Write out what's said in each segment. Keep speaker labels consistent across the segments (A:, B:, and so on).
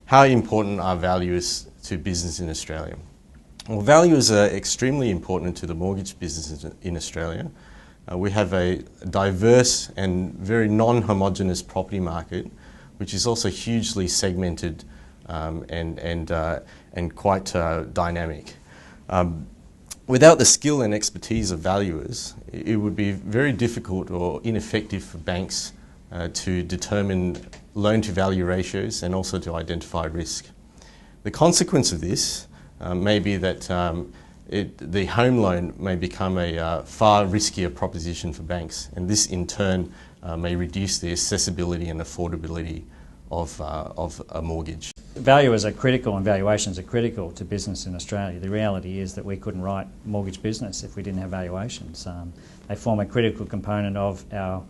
A: How important are valuers to business in Australia? Well, valuers are extremely important to the mortgage business in Australia. We have a diverse and very non-homogeneous property market, which is also hugely segmented and quite dynamic. Without the skill and expertise of valuers, it would be very difficult or ineffective for banks to determine loan-to-value ratios and also to identify risk. The consequence of this may be that the home loan may become a far riskier proposition for banks, and this in turn may reduce the accessibility and affordability of a mortgage.
B: Valuers are critical and valuations are critical to business in Australia. The reality is that we couldn't write mortgage business if we didn't have valuations. They form a critical component of our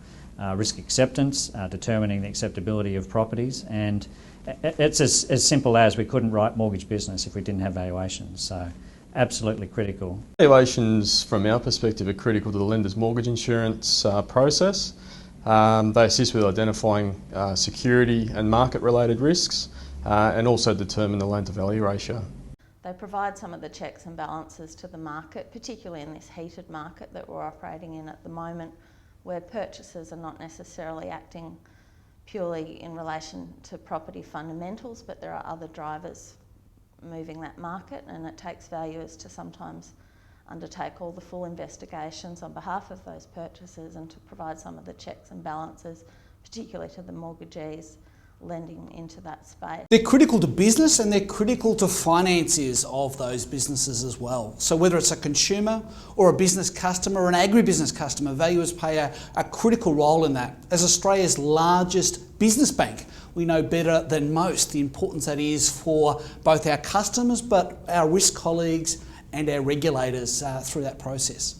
B: risk acceptance, determining the acceptability of properties, and it's as simple as we couldn't write mortgage business if we didn't have valuations. So absolutely critical.
C: Valuations from our perspective are critical to the lender's mortgage insurance process. They assist with identifying security and market related risks and also determine the loan to value ratio.
D: They provide some of the checks and balances to the market, particularly in this heated market that we're operating in at the moment, where purchasers are not necessarily acting purely in relation to property fundamentals, but there are other drivers moving that market, and it takes valuers to sometimes undertake all the full investigations on behalf of those purchasers and to provide some of the checks and balances, particularly to the mortgagees lending into that space.
E: They're critical to business and they're critical to financiers of those businesses as well. So whether it's a consumer or a business customer or an agribusiness customer, valuers play a critical role in that. As Australia's largest business bank, we know better than most the importance that is for both our customers but our risk colleagues and our regulators through that process.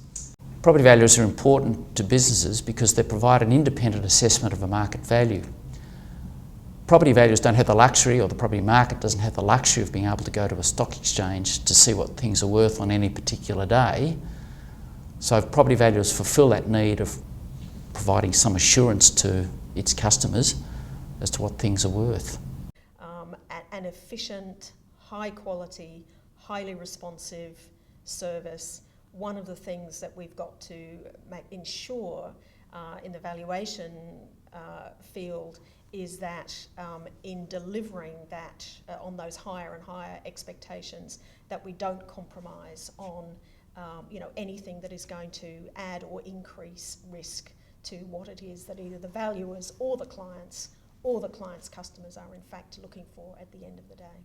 F: Property valuers are important to businesses because they provide an independent assessment of a market value. Property valuers don't have the luxury, or the property market doesn't have the luxury of being able to go to a stock exchange to see what things are worth on any particular day. So property valuers fulfil that need of providing some assurance to its customers as to what things are worth.
G: An efficient, high quality, highly responsive service. One of the things that we've got to ensure in the valuation field is that in delivering that on those higher and higher expectations, that we don't compromise on anything that is going to add or increase risk to what it is that either the valuers or the clients' customers are in fact looking for at the end of the day.